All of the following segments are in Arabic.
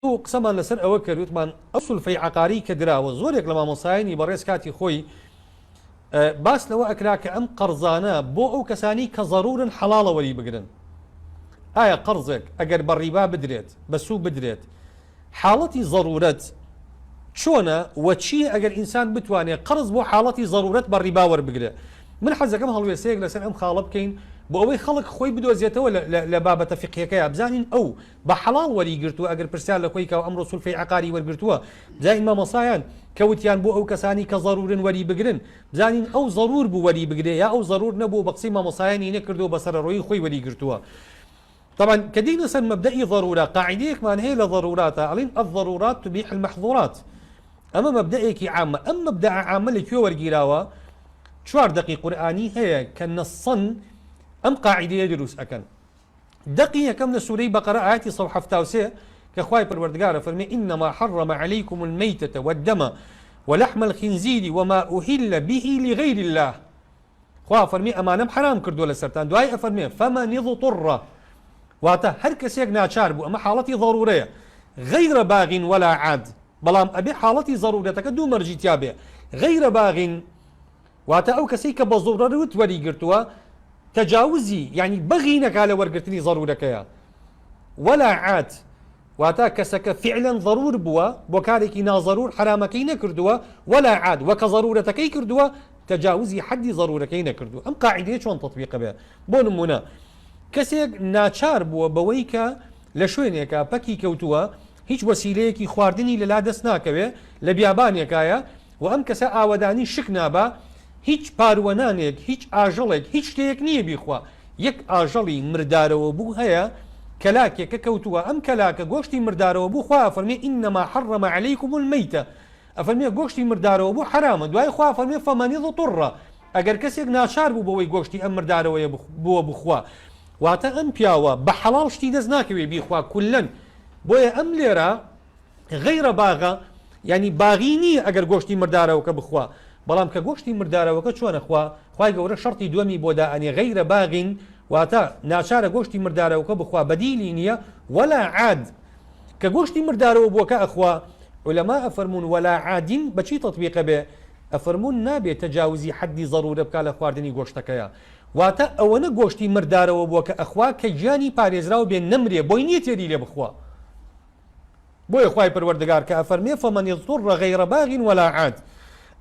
قسەمان لەسەر ئەوە کردوتمان ئەو سولفەی عقاری کە دراوە زۆرێک لە مامۆسایانی بەڕێز کاتی خۆی باس لەوە ئەکرا کە ئەم قەرزانە بۆ ئەو کەسانی کە ضرورن حەڵاڵە وەری بگرن. ئایا قەرزێک ئەگەر بەڕیبا بدرێت بە سوو بدرێت حاڵەتی ضرورەت چۆنە وە چیە ئەگەر ئینسان بتوانێت قەرز بۆ حاڵەتی ضرورەت بەڕیبا وەربگرێت. من حەزەکەم هەڵوێستەیەک لەسەر ئەم خاڵە بکەین بۆ ئەوەی خەڵک خۆی بدۆزێتەوە لە بابەتە فقهیەکەیە بزانین ئەو بە حەڵاڵ وەریگرتووە ئەگەر پرسیار لە خۆی کاو ئەمڕۆ سولفەی عقاری وەرگرتووە بزانین مامۆسایان کەوتیان بۆ ئەو کەسانی کە ضرورن وەری بگرن بزانین ئەو ضرور بوو وەری بگرێ یا ئەو ضرور نەبوو بە قسەی مامۆسایانی نەکردو بە سەرەڕۆیی خۆی وەریگرتووە. طبعا كدينا سن مبدئي ضرورة قاعديك ما هي لضرورات علين الضرورات تبيح المحظورات اما مبدئك عامة اما مبدأ عامة لك ورقيراوة شوار دقي قرآني هي كنصا ام قاعدة يدرس اكن دقي كم سوري بقرة آياتي صفحة فتاوسية كخواي بالوردقارة فرمي انما حرم عليكم الميتة والدم ولحم الخنزير وما أهل به لغير الله خواه فرمي امانم حرام كردو لسرطان دعاي افرمي فمن اضطر واتا هر کەسێک ناچار بوو ئەمە حاڵەتی ضرورەیە غەیرە باغین ولا عاد بەڵام ئەبێ حاڵەتی ضرورەتەکە دوو مەرجی تیا بێ غەیرە باغین واتا ئەو کەسەی کە بە ضرورەت وەریگرتووە تەجاوزی یعنی بەغی نەکا لە وەرگرتنی ضرورەکەیە ولا عاد واتا کەسەکە فعلا ضرور بووە بۆ کارێکی ناضرور حرامەکەی نەکردووە ولا عاد وەکە ضرورەتەکەی کردووە تەجاوزی حەدی ضرورەکەی نەکردووە ئەم قاعدەیە چۆن تەطبیق بێ بۆ نمونە کەسێک ناچار بووە بەوەی کە لە شوێنێکە پەکی کەوتووە هیچ وەسیلەیەکی خواردنی لەلا دەست ناکەوێ لە بیابانێکایە و ئەم کەسە ئاوەدانی شک نابا هیچ پاروەنانێک هیچ ئاژەڵێک هیچ شتێک نییە بیخوا یەک ئاژەڵی مردارەوە بوو هەیە کەلاکێکە کەوتووە ئەم کەلاکە گۆشتی مردارەوە بوو خوا فەرمێ ئینەما حەڕەمە عەلەیکوم المەیتە ئەفەرمێ گۆشتی مردارەوە بوو حرامە دوای خوا فەرمێ فەمەن اضطر ئەگەر کەسێک ناچار بوو بەوەی گۆشتی ئەم مردارەوەیە بووە بخوا واتە ئەم پیاوە بە حەڵاڵ شتی دەست ناکەوێ بیخوا کولەن بۆیە ئەم لێرە غەیرە باغە ینی باغی نییە ئەگەر گۆشتی مردارەوەکە بخوا بەڵام کە گۆشتی مردارەوەکە چۆنە خوا خوای گەورە شەرتی دووەمی بۆ دائەنێ غەیرە باغین واتە ناچارە گۆشتی مردارەوەکە بخوا بەدیلی نییە ولا عاد کە گۆشتی مردارەوە بووەکە ئەخوا عولەما ئەفەرمون ولا عادین بەچی تەطبیقە بێ ئەفەرمون نابێت تەجاوزی حەدی ضرورە بکا لە خواردنی گۆشتەکەیە واتە ئەوەنە گۆشتی مردارەوە بووە کە ئەخوا کە گیانی پارێزراو بێ نەمرێ بۆی نییە تێری لێ بخوا بۆیە خوای پەروەردگار کە ئەفەرمێ فەمەن اضطر غەیرە باغ ولا عاد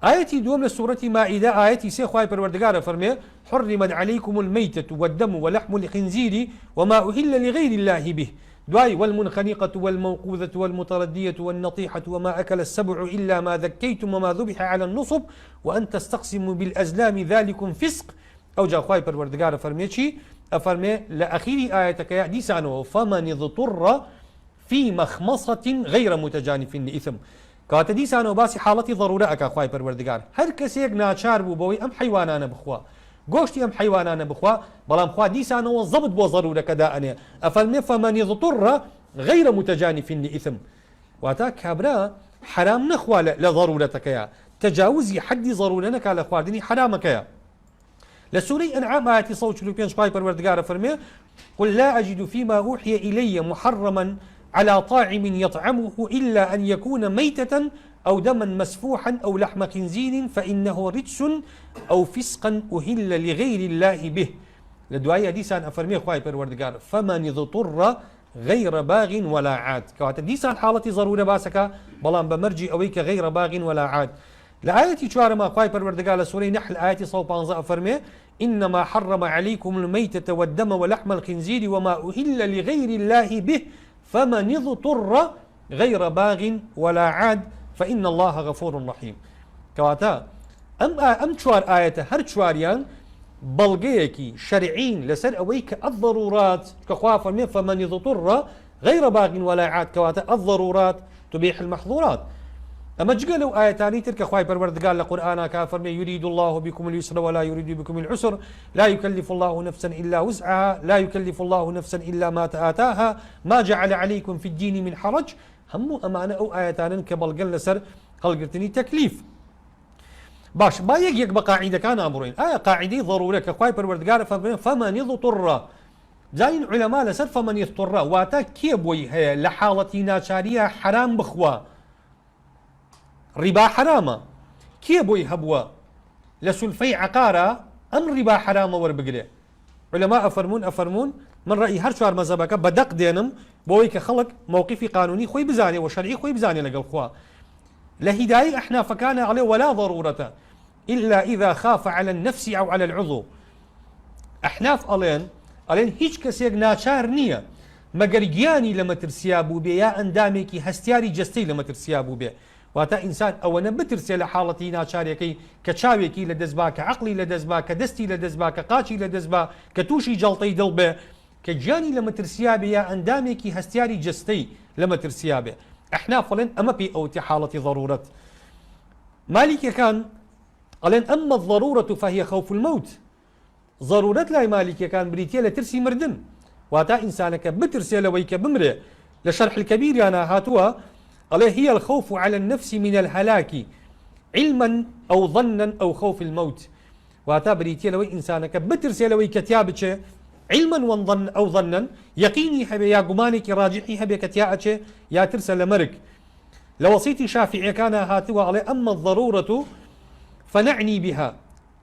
ئاەتی دووەم لە سوورەتی مائیدە ئاەتی سێ خوای پەروەردگار ئەفەرمێ حرمت عليكم الميتة والدم ولحم الخنزير وما أهل لغير الله به دواي والمنخنقة والموقوذة والمتردية والنطيحة وما أكل السبع إلا ما ذكيتم وما ذبح على النصب وأن تستقسموا بالأزلام ذلكم فسق أو جا خواي پروردگار فرمي چی أفرمي لأخير آياتك يا ديسانه فمن اضطر في مخمصة غير متجانف لإثم كواتا ديسانه باسي حالتي ضرورة أكا خواي پروردگار هر كسيك ناچار بو بوي أم حيوانانا بخوا گۆشتی ئەم حیوانانە بخوا بەڵام خوا دیسانەوە زەبت بۆ ضرورەکە دائەنێ ئەفەرمێ فەمەن اضطر غەیرە متجانف لإثم واتا کابرا حرام نەخوا لە ضرورەتەکەیە تەجاوزی حەدی ضرورە نەکا لە خواردنی حرامەکەیە. لسورة أنعام آياتي صوت شلوبيان شباي پروردگار فرمي قل لا أجد فيما أوحي إلي محرما على طاعم يطعمه إلا أن يكون ميتة أو دما مسفوحا أو لحم خنزير فإنه رجس أو فسقا أهل لغير الله به لدعاء ديسان أفرمي خواي پروردگار فمن اضطر غير باغ ولا عاد كواتا ديسان حالتي ضرورة باسكا بلان بمرجي أويك غير باغ ولا عاد لآية شوار ما خواي پروردگار لسورة نحل آية صوب أنزا أفرمي إنما حرم عليكم الميتة والدم ولحم الخنزير وما أهل لغير الله به فمن اضطر غير باغ ولا عاد فإن الله غفور رحيم كواتا أم شوار آية هر شواريان بلغيكي شرعين لسر أويك الضرورات كخوا فرمي فمن اضطر غير باغ ولا عاد كواتا الضرورات تبيح المحظورات أما جقلوا آياتاني تلك خواي پروردگار لقرآن كافر يريد الله بكم اليسر ولا يريد بكم العسر لا يكلف الله نفسا إلا وسعها لا يكلف الله نفسا إلا ما آتاها ما جعل عليكم في الدين من حرج هم أمانة أو آياتان كبلغن لسر قلقرتني تكليف باش ما يجيك بقاعدة كان أمرين قاعدة ضرورة كخواي پروردگار فمن اضطر جاين علماء لسر فمن يضطر واتا كيبوي هي لحالتي ناچارية حرام بخوا ربا حرامة كيبوي هبوا لسلفي عقارة ام ربا حرامة وربقري علماء أفرمون من رأي هر شوار مذهبك بدق دينم بوي كخلق موقفي قانوني خوي بزاني وشرعي خوي بزاني لقل خوا لهداية احنا فكان عليه ولا ضرورة إلا إذا خاف على النفس أو على العضو أحناف ألين هیچ کەسێک ناچار نییە مەگەر گیانی لە مەترسیا بوو بێ یا ئەندامێکی هەستیاری جەستەی لە مەترسیا بوو بێ واتە ئینسان ئەوەنە بترسێ لە حاڵەتی ناچارەکەی کە چاوێکی لە دەست با کە عەقڵی لە دەست با کە دەستی لە دەست با کە قاچی لە دەست با کە تووشی جەڵتەی دڵ بێ کە گیانی لە مەترسیا بێ یا ئەندامێکی هەستیاری جەستەی لە مەترسیا بێ ئەحناف ئەڵێن ئەمە پێی ئەوەتی حاڵەتی ضرورەت مالیکیەکان ئەڵێن ئەمە الضرورة فهي خوف الموت ضرورت لاي مالكي كان بريتيا لترسي مردن واتا إنسانك بترسي لويك بمره لشرح الكبير يعني هاتوا عليه هي الخوف على النفس من الهلاك علما أو ظنا أو خوف الموت واتا بريتيا لوي إنسانك بترسي لوي كتيابتش علما وظن أو ظنا يقيني هبه يا قمانك راجحي هبه كتيابتش يا ترسل لمرك لوصيتي شافعي كان هاتوا عليه أما الضرورة فنعني بها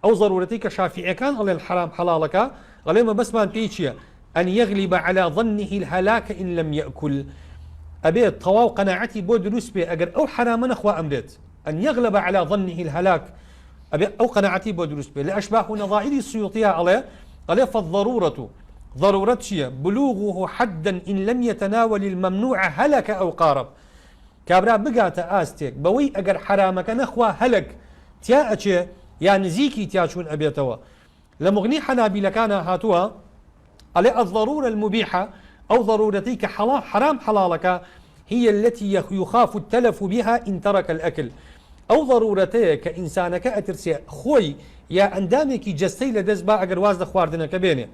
أو ضرورتي كشافعي كان على الحرام حلالك على ما بس ما بيتشيا أن يغلب على ظنه الهلاك إن لم يأكل أبيت طواو قناعتي بود رسبي أجر أو حرام نخوى أمرت أن يغلب على ظنه الهلاك أبيت أو قناعتي بود رسبي لأشباه نظائر السيوطية عليه فالضرورة ضرورتشيا بلوغه حدا إن لم يتناول الممنوع هلك أو قارب كابرا بقات آستيك بوي أجر حرامك نخوى هلك تيا يعني نزيكي تياشون أبيتوا لمغني حنابلة كان هاتوا على الضرورة المبيحة أو ضرورتيك حرام حلالك هي التي يخاف التلف بها إن ترك الأكل أو ضرورتيك إنسانك أترسي خوي يا أندامك جستي لدزبا أجر وازد خواردنك بيني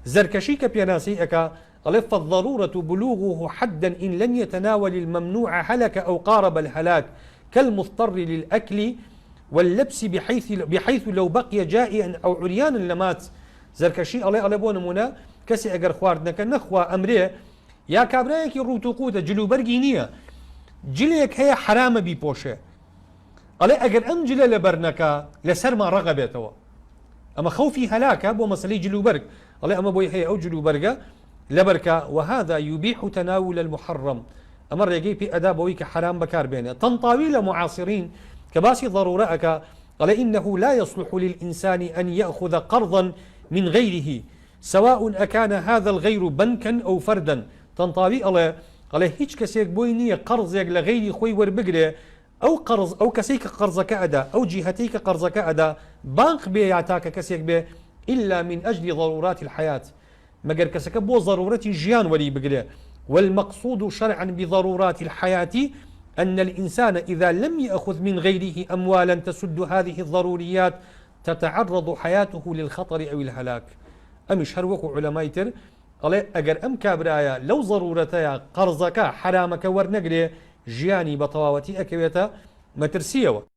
زركشيك بيناسي أكا ألف الضرورة بلوغه حدا إن لم يتناول الممنوع هلك أو قارب الهلاك كالمضطر للأكل واللبس بحيث لو بقي جائعا أو عريانا لمات زركشي الله بو نمونه كسي اگر خواردنك نخوا أمره يا كابرايك روتوقوده جلو برقينية جليك هي حرام بيبوشه الله اگر ام جل لبرنك لسر ما رغبته اما خوفي هلاك بو مسلي جلو برق الله اما بو هي او جلو برقه لبركه وهذا يبيح تناول المحرم امر يجي في اداب ويك حرام بكار بينه تنطاويل معاصرين كباسي ضرورك قال إنه لا يصلح للإنسان أن يأخذ قرضا من غيره سواء أكان هذا الغير بنكا أو فردا تنطابي الله قال هيك كسيك بويني قرضك لغير خوي وربقري أو قرض أو كسيك قرضك أدا أو جهتيك قرضك أدا بانك بي يعتاك كسيك بي إلا من أجل ضرورات الحياة مقر كسك بو ضرورة جيان ولي بقري والمقصود شرعا بضرورات الحياة أن الإنسان إذا لم يأخذ من غيره أموالا تسد هذه الضروريات تتعرض حياته للخطر أو الهلاك أمش هروك علماء تر أجر أم كابرايا لو ضرورتها قرضك حرامك ورنقري جياني بطواوتي أكويتا ما ترسيوا